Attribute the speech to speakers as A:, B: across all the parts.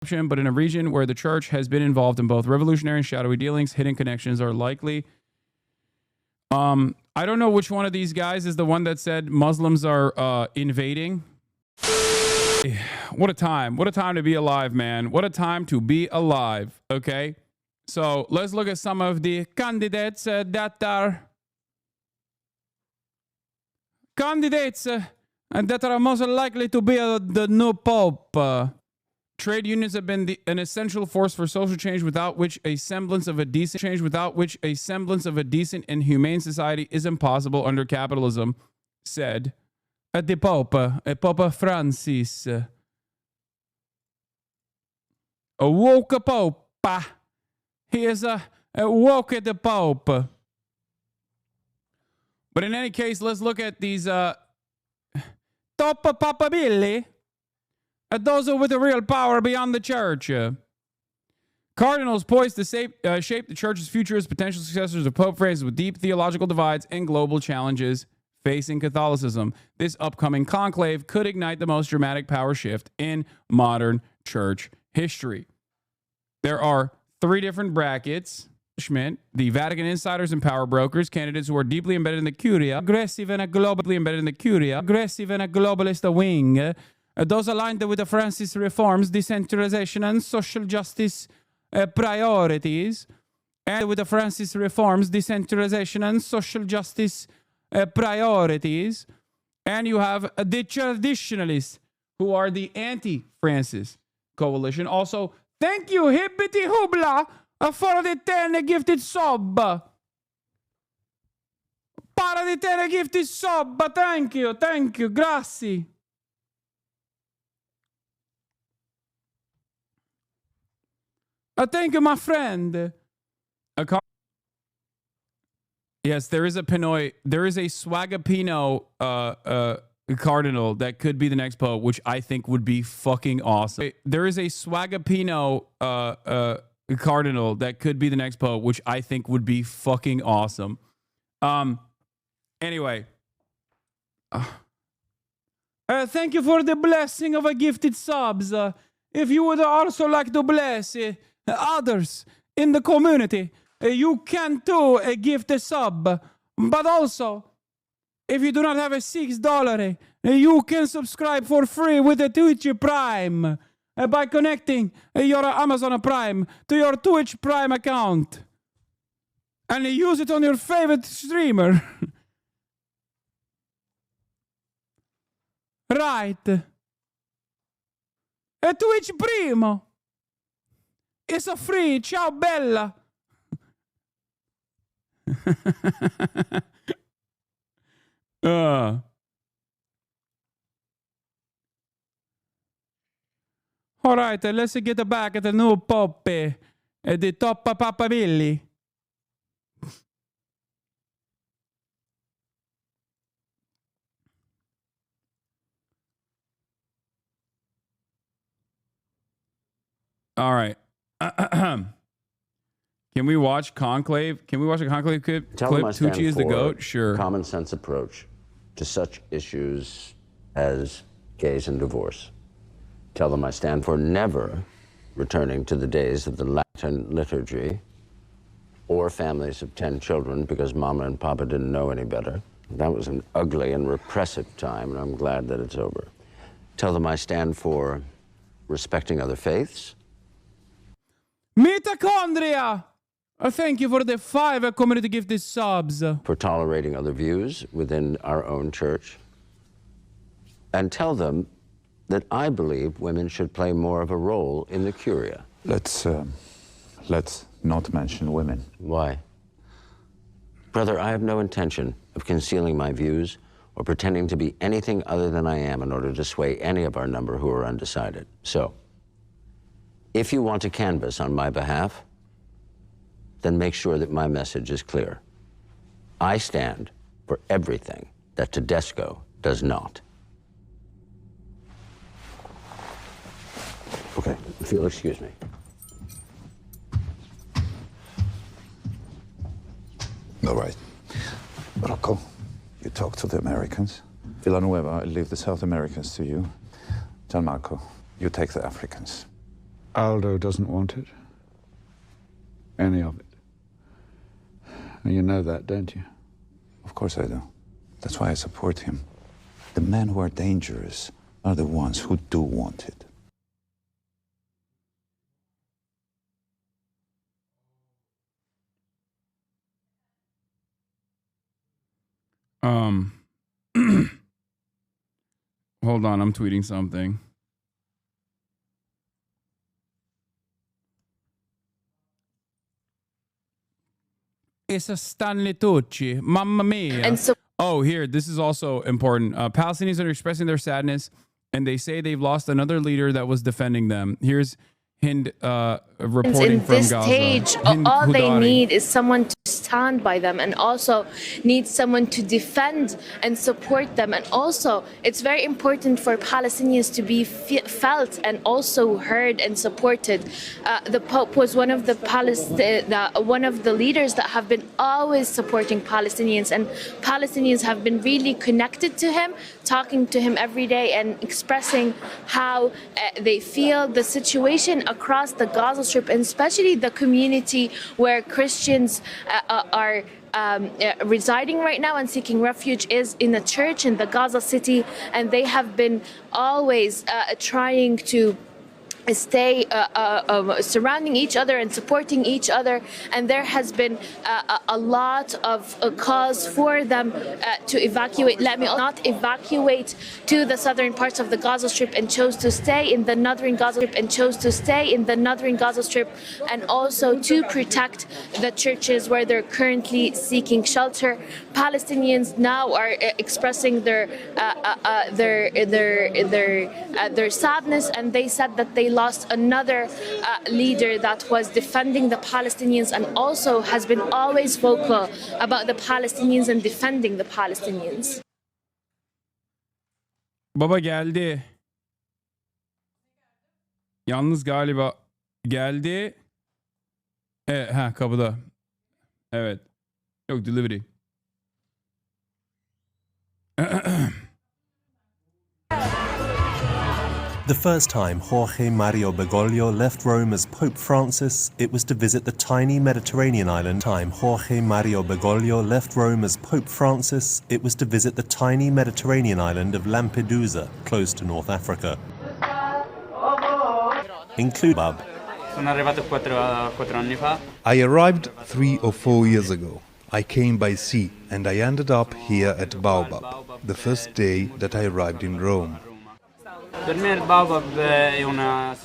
A: but in a region where the church has been involved in both revolutionary and shadowy dealings, hidden connections are likely. I don't know which one of these guys is the one that said Muslims are invading. What a time. What a time to be alive, man. What a time to be alive. Okay. So let's look at some of the candidates that are most likely to be the new pope. Trade unions have been an essential force for social change without which a semblance of a decent and humane society is impossible under capitalism, said the Pope, Pope Francis. A woke Pope. He is a woke the Pope. But in any case, let's look at these top papabili. Those are with the real power beyond the church. Cardinals poised to shape the church's future as potential successors of Pope Francis with deep theological divides and global challenges facing Catholicism. This upcoming conclave could ignite the most dramatic power shift in modern church history. There are 3 different brackets. The Vatican insiders and power brokers, candidates who are deeply embedded in the Curia, aggressive and a globalist wing. Those aligned with the Francis reforms, decentralization, and social justice priorities. And with the Francis reforms, decentralization, and social justice priorities. And you have the traditionalists, who are the anti-Francis coalition. Also, thank you, Hibbity Hubla, for the 10 gifted sub. Para the 10 gifted sub. Thank you, grazie. Thank you, my friend. Yes, there is a Pinoy. There is a Swagapino cardinal that could be the next pope, which I think would be fucking awesome. There is a Swagapino cardinal that could be the next pope, which I think would be fucking awesome. Anyway. Thank you for the blessing of a gifted subs. If you would also like to bless others in the community, you can too gift a sub. But also, if you do not have a $6, you can subscribe for free with the Twitch Prime by connecting your Amazon Prime to your Twitch Prime account and use it on your favorite streamer. Right. E Twitch Primo. It's a free. Ciao, bella. All right, let's get back at the new Pope, the top papabilli. All right. Can we watch Conclave? Can we watch a Conclave clip? Tucci is the GOAT? Sure.
B: Common sense approach to such issues as gays and divorce. Tell them I stand for never returning to the days of the Latin liturgy or families of 10 children because Mama and Papa didn't know any better. That was an ugly and repressive time, and I'm glad that it's over. Tell them I stand for respecting other faiths.
A: Mitochondria! Thank you for the 5 community gifted subs.
B: For tolerating other views within our own church. And tell them that I believe women should play more of a role in the Curia.
C: Let's not mention women.
B: Why? Brother, I have no intention of concealing my views or pretending to be anything other than I am in order to sway any of our number who are undecided. So, if you want to canvass on my behalf, then make sure that my message is clear. I stand for everything that Tedesco does not.
C: Okay.
B: If you'll excuse me.
C: All right. Rocco, you talk to the Americans. Villanueva, I leave the South Americans to you. Gianmarco, you take the Africans. Aldo doesn't want it. Any of it. And you know that, don't you?
D: Of course I do. That's why I support him. The men who are dangerous are the ones who do want it.
A: Hold on, I'm tweeting something. It's a Stanley Tucci. Mamma mia.
E: And so
A: Here, this is also important. Palestinians are expressing their sadness, and they say they've lost another leader that was defending them. Here's Hind reporting
E: in
A: from
E: this
A: Gaza.
E: stage,
A: Hind
E: all they
A: Hudari.
E: need is someone to stand by them, and also need someone to defend and support them. And also, it's very important for Palestinians to be felt and also heard and supported. The Pope was one of the leaders that have been always supporting Palestinians, and Palestinians have been really connected to him, talking to him every day and expressing how they feel the situation across the Gaza Strip, and especially the community where Christians are residing right now and seeking refuge is in a church in the Gaza city, and they have been always trying to stay surrounding each other and supporting each other, and there has been a lot of cause for them to evacuate. Let me not evacuate to the southern parts of the Gaza Strip, and chose to stay in the northern Gaza Strip, and also to protect the churches where they're currently seeking shelter. Palestinians now are expressing their sadness, and they said that they lost another leader that was defending the Palestinians, and also has been always vocal about the Palestinians and defending the Palestinians.
A: Baba geldi. Yalnız galiba geldi. Evet, kapıda. Evet. Yok, delivery.
F: The first time Jorge Mario Bergoglio left Rome as Pope Francis, it was to visit the tiny Mediterranean island. Jorge Mario Bergoglio left Rome as Pope Francis, it was to visit the tiny Mediterranean island of Lampedusa, close to North Africa. Include Bab.
G: I arrived 3 or 4 years ago. I came by sea and I ended up here at Baobab, the first day that I arrived in Rome.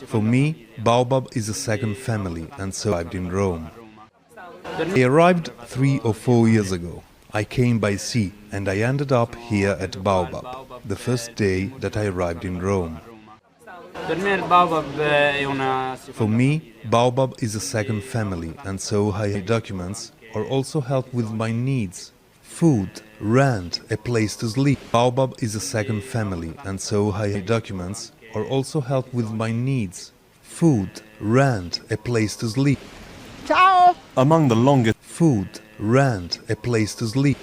G: For me, Baobab is a second family, and so I arrived in Rome. I arrived 3 or 4 years ago. I came by sea and I ended up here at Baobab, the first day that I arrived in Rome. For me, Baobab is a second family, and so I documents or also help with my needs. Food, rent, a place to sleep. Baobab is a second family, and so I documents or also help with my needs. Food, rent, a place to sleep.
F: Ciao! Among the longest
G: food, rent, a place to sleep.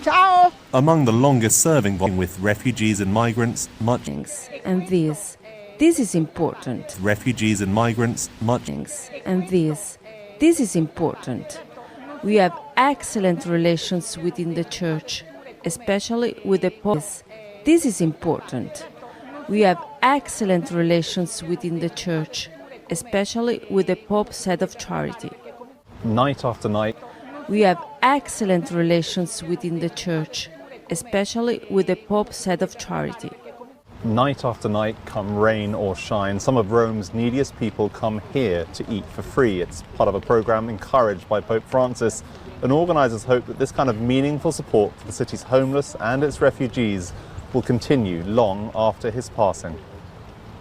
F: Ciao! Among the longest serving with refugees and migrants, much
H: and this is important.
F: Refugees and migrants, much
H: and this is important. We have excellent relations within the church, especially with the Pope. This is important. We have excellent relations within the church, especially with the Pope's head of charity.
I: Night after night.
H: We have excellent relations within the church, especially with the Pope's head of charity.
I: Night after night, come rain or shine, some of Rome's neediest people come here to eat for free. It's part of a program encouraged by Pope Francis, and organisers hope that this kind of meaningful support for the city's homeless and its refugees will continue long after his passing.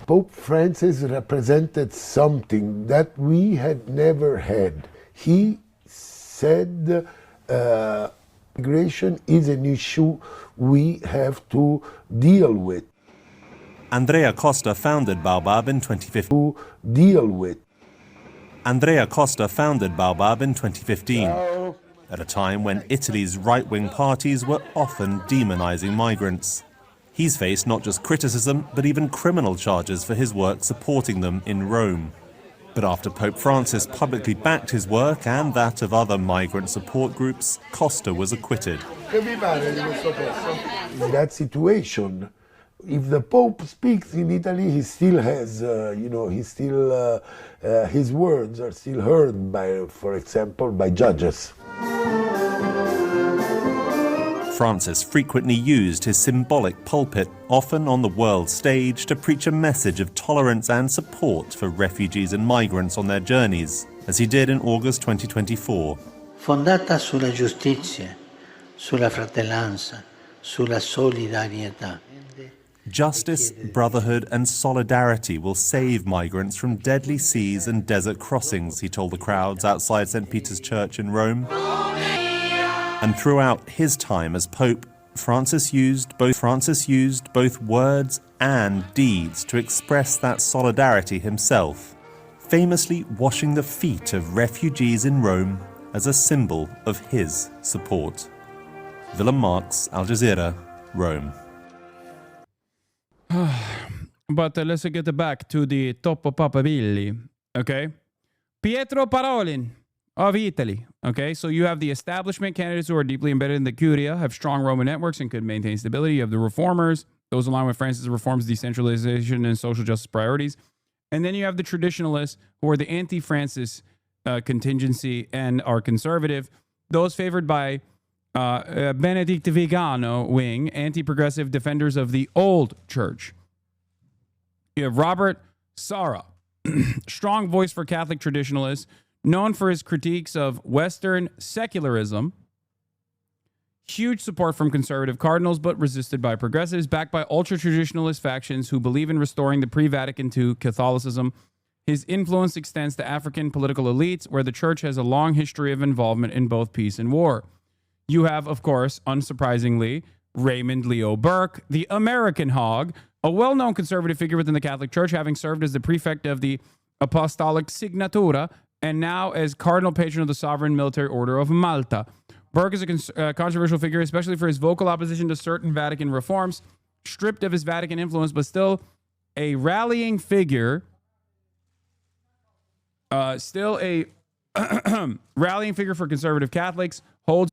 J: Pope Francis represented something that we had never had. He said migration is an issue we have to deal with.
F: Andrea Costa founded Baobab in 2015. Andrea Costa founded Baobab in 2015, at a time when Italy's right-wing parties were often demonizing migrants. He's faced not just criticism, but even criminal charges for his work supporting them in Rome. But after Pope Francis publicly backed his work and that of other migrant support groups, Costa was acquitted.
J: In that situation, if the Pope speaks in Italy, he still has, his words are still heard by, for example, by judges.
F: Francis frequently used his symbolic pulpit, often on the world stage, to preach a message of tolerance and support for refugees and migrants on their journeys, as he did in August 2024.
K: Fondata sulla giustizia, sulla fratellanza, sulla solidarietà.
F: Justice, brotherhood, and solidarity will save migrants from deadly seas and desert crossings, he told the crowds outside St. Peter's Church in Rome. And throughout his time as Pope, Francis used both words and deeds to express that solidarity himself, famously washing the feet of refugees in Rome as a symbol of his support. Willem Marx, Al Jazeera, Rome.
A: But let's get back to the top of papabili, okay? Pietro Parolin of Italy, okay? So you have the establishment candidates who are deeply embedded in the Curia, have strong Roman networks and could maintain stability. You have the reformers, those aligned with Francis' reforms, decentralization, and social justice priorities. And then you have the traditionalists who are the anti-Francis contingency and are conservative. Those favored by Benedict Vigano wing, anti-progressive defenders of the old church. You have Robert Sara, strong voice for Catholic traditionalists, known for his critiques of Western secularism. Huge support from conservative cardinals, but resisted by progressives, backed by ultra-traditionalist factions who believe in restoring the pre-Vatican II Catholicism. His influence extends to African political elites, where the church has a long history of involvement in both peace and war. You have, of course, unsurprisingly, Raymond Leo Burke, the American hog, a well-known conservative figure within the Catholic Church, having served as the prefect of the Apostolic Signatura and now as cardinal patron of the Sovereign Military Order of Malta. Burke is a controversial figure, especially for his vocal opposition to certain Vatican reforms, stripped of his Vatican influence, but still a rallying figure. Still a rallying figure for conservative Catholics, holds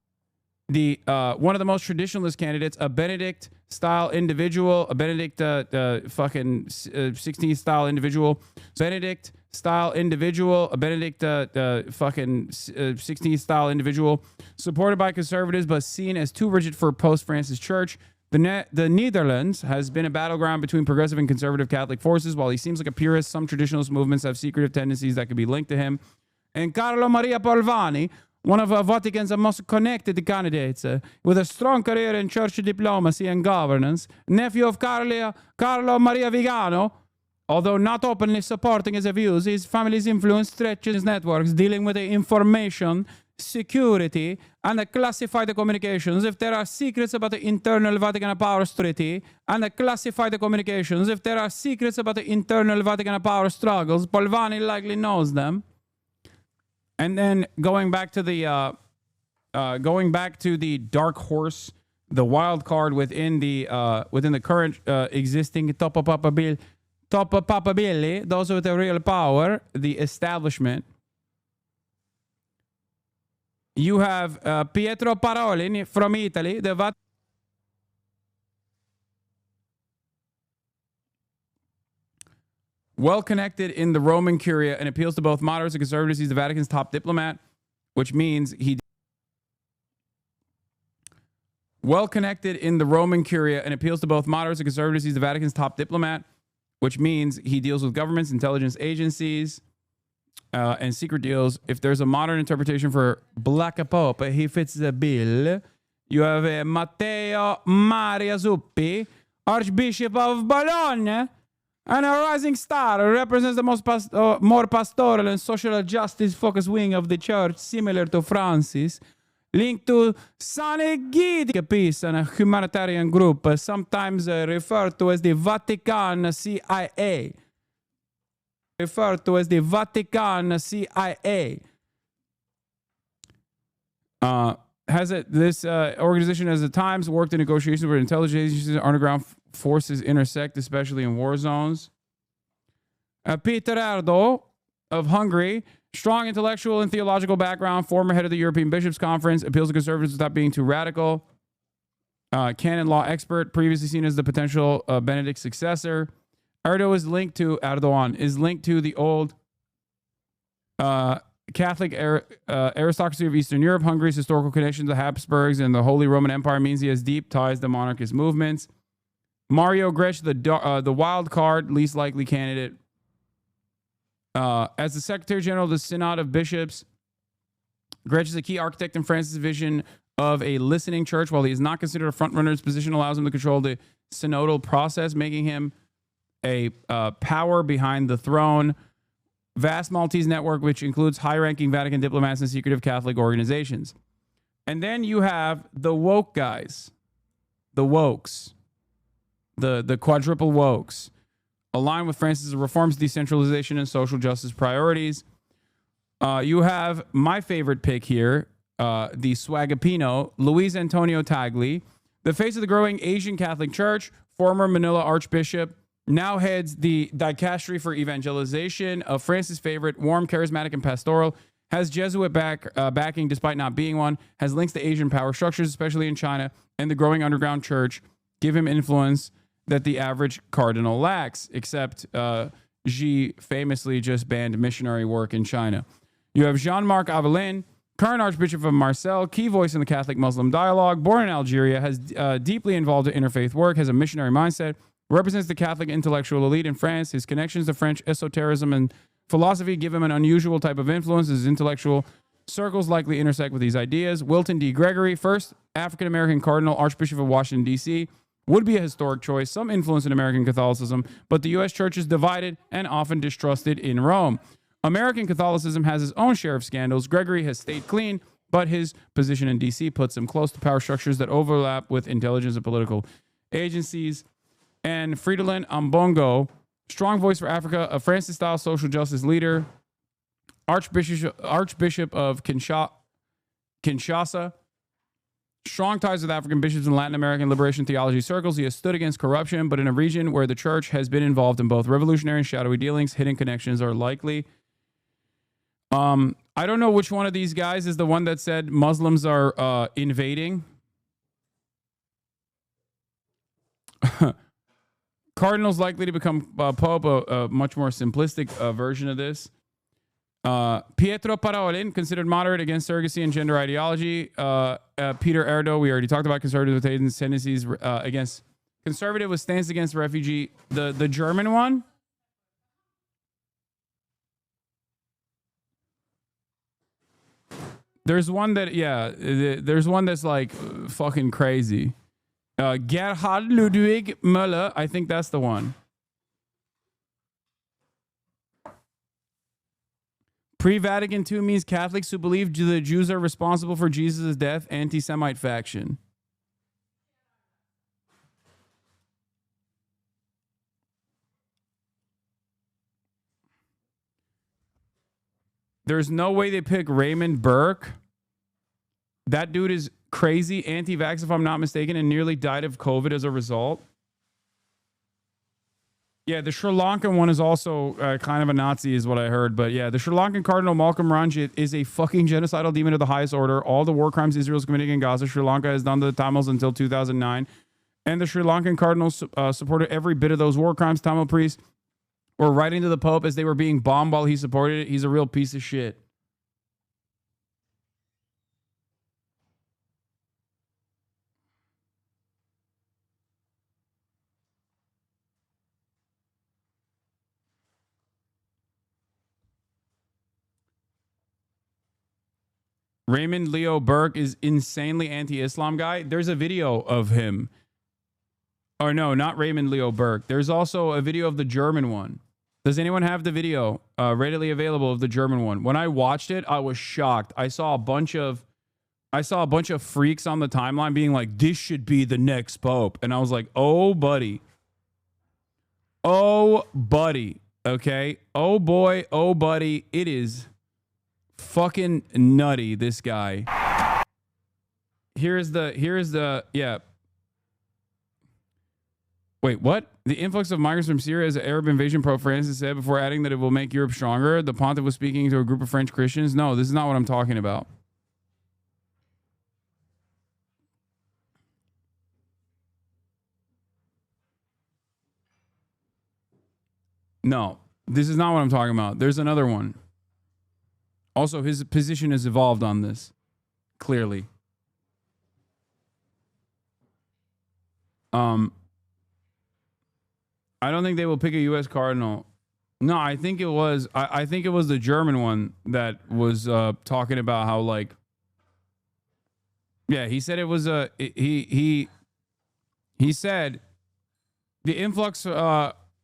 A: the one of the most traditionalist candidates, a Benedict-style individual, a Benedict 16th-style individual, Benedict-style individual, a Benedict 16th-style individual, supported by conservatives but seen as too rigid for post-Francis Church. The Netherlands has been a battleground between progressive and conservative Catholic forces. While he seems like a purist, some traditionalist movements have secretive tendencies that could be linked to him. And Carlo Maria Polvani, one of Vatican's most connected candidates, with a strong career in church diplomacy and governance, nephew of Carlo Maria Vigano, although not openly supporting his views, his family's influence stretches his networks, dealing with the information, security, and the classified communications. If there are secrets about the internal Vatican powers treaty and the classified communications, if there are secrets about the internal Vatican power struggles, Polvani likely knows them. And then going back to the dark horse, the wild card within the current existing top of papabili, those with the real power, the establishment. You have Pietro Parolin from Italy, the well-connected in the Roman Curia and appeals to both moderates and conservatives. He's the Vatican's top diplomat, which means he... Well-connected in the Roman Curia and appeals to both moderates and conservatives. He's the Vatican's top diplomat, which means he deals with governments, intelligence agencies, and secret deals. If there's a modern interpretation for Black Pope, he fits the bill. You have Matteo Maria Zuppi, Archbishop of Bologna, and a rising star who represents the more pastoral and social justice-focused wing of the church, similar to Francis, linked to Sanegidi Peace and a humanitarian group, sometimes referred to as the Vatican CIA. Referred to as the Vatican CIA. This organization has at times worked in negotiations where intelligence agencies and underground forces intersect, especially in war zones. Peter Erdo, of Hungary. Strong intellectual and theological background, former head of the European Bishops' Conference, appeals to conservatives without being too radical. Canon law expert, previously seen as the potential Benedict successor. Erdogan is linked to the old Catholic aristocracy of Eastern Europe. Hungary's historical connections to the Habsburgs and the Holy Roman Empire means he has deep ties to monarchist movements. Mario Grech, the wild card, least likely candidate. As the Secretary General of the Synod of Bishops, Grech is a key architect in Francis' vision of a listening church. While he is not considered a frontrunner, his position allows him to control the synodal process, making him a power behind the throne. Vast Maltese network, which includes high-ranking Vatican diplomats and secretive Catholic organizations. And then you have the woke guys, the wokes, the quadruple wokes, aligned with Francis' reforms, decentralization, and social justice priorities. You have my favorite pick here, the Swagapino, Luis Antonio Tagli, the face of the growing Asian Catholic Church, former Manila Archbishop, now heads the dicastery for evangelization of Francis' favorite, warm, charismatic, and pastoral, has Jesuit backing despite not being one, has links to Asian power structures, especially in China, and the growing underground church give him influence that the average cardinal lacks, except Xi famously just banned missionary work in China. You have Jean-Marc Avelin, current Archbishop of Marseille, key voice in the Catholic-Muslim dialogue, born in Algeria, has deeply involved in interfaith work, has a missionary mindset, represents the Catholic intellectual elite in France. His connections to French esotericism and philosophy give him an unusual type of influence. His intellectual circles likely intersect with these ideas. Wilton D. Gregory, first African-American cardinal, Archbishop of Washington, D.C., would be a historic choice, some influence in American Catholicism, but the U.S. church is divided and often distrusted in Rome. American Catholicism has its own share of scandals. Gregory has stayed clean, but his position in D.C. puts him close to power structures that overlap with intelligence and political agencies. And Fridolin Ambongo, strong voice for Africa, a Francis-style social justice leader, Archbishop of Kinshasa, strong ties with African bishops in Latin American liberation theology circles. He has stood against corruption, but in a region where the church has been involved in both revolutionary and shadowy dealings, hidden connections are likely. I don't know which one of these guys is the one that said Muslims are invading. Cardinals likely to become Pope, a much more simplistic version of this. Pietro Parolin, considered moderate against surrogacy and gender ideology. Peter Erdo, we already talked about conservative tendencies against conservative with stance against refugee. The German one. There's one that, there's one that's like fucking crazy. Gerhard Ludwig Müller, I think that's the one. Pre-Vatican II means Catholics who believe the Jews are responsible for Jesus' death, anti-Semite faction. There's no way they pick Raymond Burke. That dude is crazy, anti-vax if I'm not mistaken, and nearly died of COVID as a result. Yeah, the Sri Lankan one is also kind of a Nazi is what I heard. But yeah, the Sri Lankan Cardinal Malcolm Ranjit is a fucking genocidal demon of the highest order. All the war crimes Israel's committing in Gaza, Sri Lanka has done to the Tamils until 2009. And the Sri Lankan Cardinals supported every bit of those war crimes. Tamil priests were writing to the Pope as they were being bombed while he supported it. He's a real piece of shit. Raymond Leo Burke is insanely anti-Islam guy. There's a video of him. Or no, not Raymond Leo Burke. There's also a video of the German one. Does anyone have the video readily available of the German one? When I watched it, I was shocked. I saw a bunch of freaks on the timeline being like, this should be the next Pope. And I was like, oh, buddy. Oh, buddy. Okay. Oh, boy. Oh, buddy. It is fucking nutty, this guy. Here's the yeah. Wait, what? The influx of migrants from Syria as an Arab invasion, Pope Francis said, before adding that it will make Europe stronger. The pontiff was speaking to a group of French Christians. No, this is not what I'm talking about. No, this is not what I'm talking about. There's another one. Also, his position has evolved on this, clearly. I don't think they will pick a U.S. cardinal. No, I think it was. I think it was the German one that was talking about how, like, yeah, he said it was a he said the influx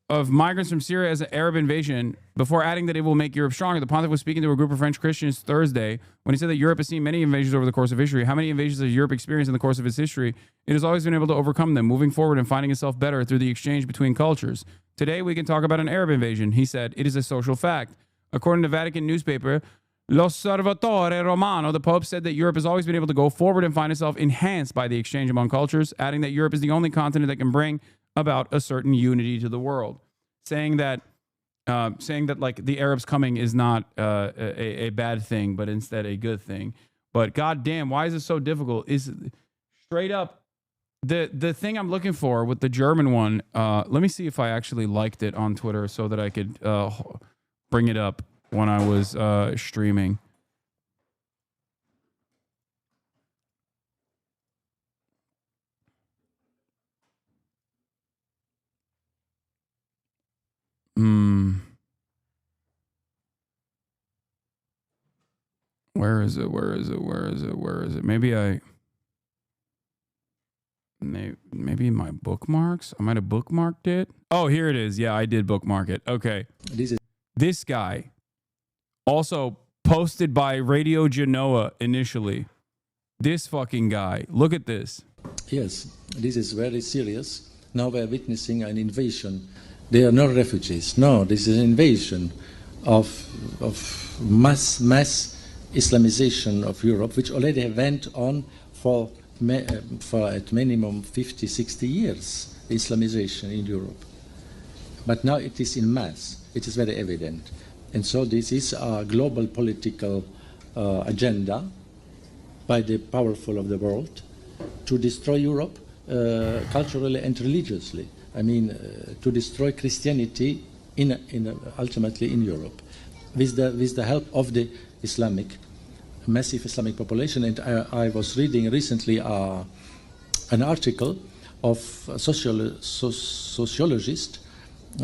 A: of migrants from Syria as an Arab invasion, before adding that it will make Europe stronger. The pontiff was speaking to a group of French Christians Thursday when he said that Europe has seen many invasions over the course of history. How many invasions has Europe experienced in the course of its history? It has always been able to overcome them, moving forward and finding itself better through the exchange between cultures. Today, we can talk about an Arab invasion. He said, it is a social fact. According to Vatican newspaper, L'Osservatore Romano, the Pope said that Europe has always been able to go forward and find itself enhanced by the exchange among cultures, adding that Europe is the only continent that can bring about a certain unity to the world. Saying that like the Arabs coming is not a bad thing, but instead a good thing. But goddamn, why is it so difficult? Is straight up the thing I'm looking for with the German one. Let me see if I actually liked it on Twitter so that I could bring it up when I was streaming. Where is it? Where is it? Where is it? Where is it? Maybe my bookmarks? I might have bookmarked it. Oh, here it is. Yeah, I did bookmark it. Okay. This guy, also posted by Radio Genoa initially. This fucking guy. Look at this.
L: Yes, this is very serious. Now we are witnessing an invasion. They are not refugees. No, this is an invasion of mass Islamization of Europe, which already went on for at minimum 50, 60 years, Islamization in Europe. But now it is in mass. It is very evident. And so this is a global political agenda by the powerful of the world to destroy Europe culturally and religiously. I mean, to destroy Christianity ultimately in Europe, with the help of the massive Islamic population. And I was reading recently an article of a sociologist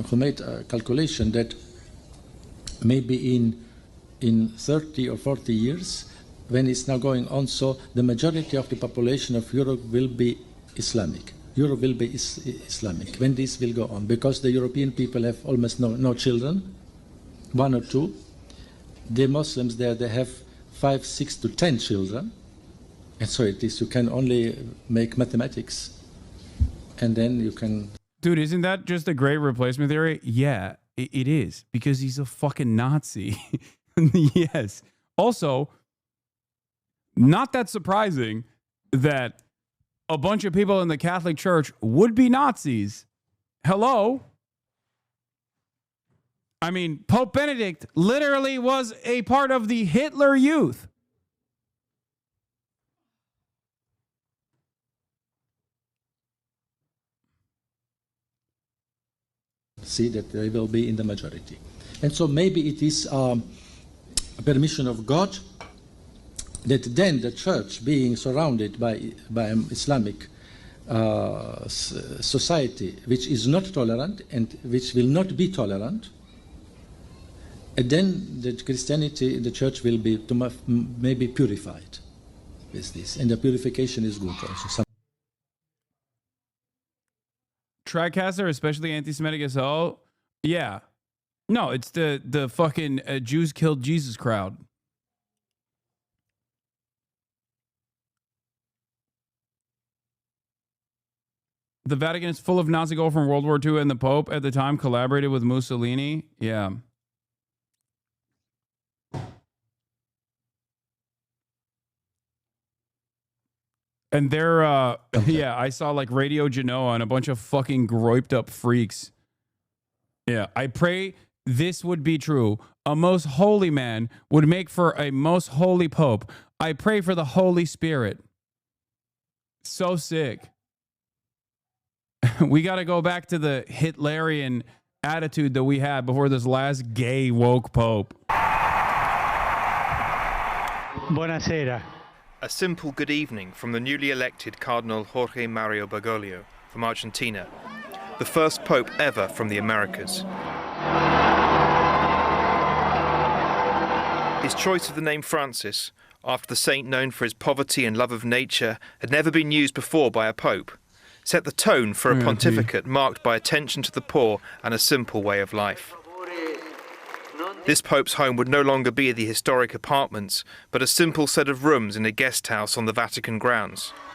L: who made a calculation that maybe in 30 or 40 years, when it's now going on, so the majority of the population of Europe will be Islamic. Europe will be Islamic when this will go on, because the European people have almost no children, 1 or 2. The Muslims there, they have 5, 6 to 10 children, and so it is. You can only make mathematics, and then you can.
A: Dude, isn't that just a great replacement theory? Yeah, it is, because he's a fucking Nazi. Yes. Also, not that surprising that a bunch of people in the Catholic Church would be Nazis. Hello? I mean, Pope Benedict literally was a part of the Hitler Youth.
L: See that they will be in the majority. And so maybe it is a permission of God that then the church, being surrounded by an Islamic society which is not tolerant and which will not be tolerant, and then the Christianity, the church will be maybe purified with this, and the purification is good also.
A: Tricaster, especially anti-Semitic as hell. Yeah. No, it's the fucking Jews killed Jesus crowd. The Vatican is full of Nazi gold from World War II, and the Pope at the time collaborated with Mussolini. Yeah. And they're, yeah, I saw like Radio Genoa and a bunch of fucking groped up freaks. Yeah, I pray this would be true. A most holy man would make for a most holy pope. I pray for the Holy Spirit. So sick. We got to go back to the Hitlerian attitude that we had before this last gay woke pope.
M: Buonasera.
N: A simple good evening from the newly elected Cardinal Jorge Mario Bergoglio from Argentina, the first pope ever from the Americas. His choice of the name Francis, after the saint known for his poverty and love of nature, had never been used before by a pope, set the tone for a pontificate marked by attention to the poor and a simple way of life. This pope's home would no longer be the historic apartments, but a simple set of rooms in a guest house on the Vatican grounds.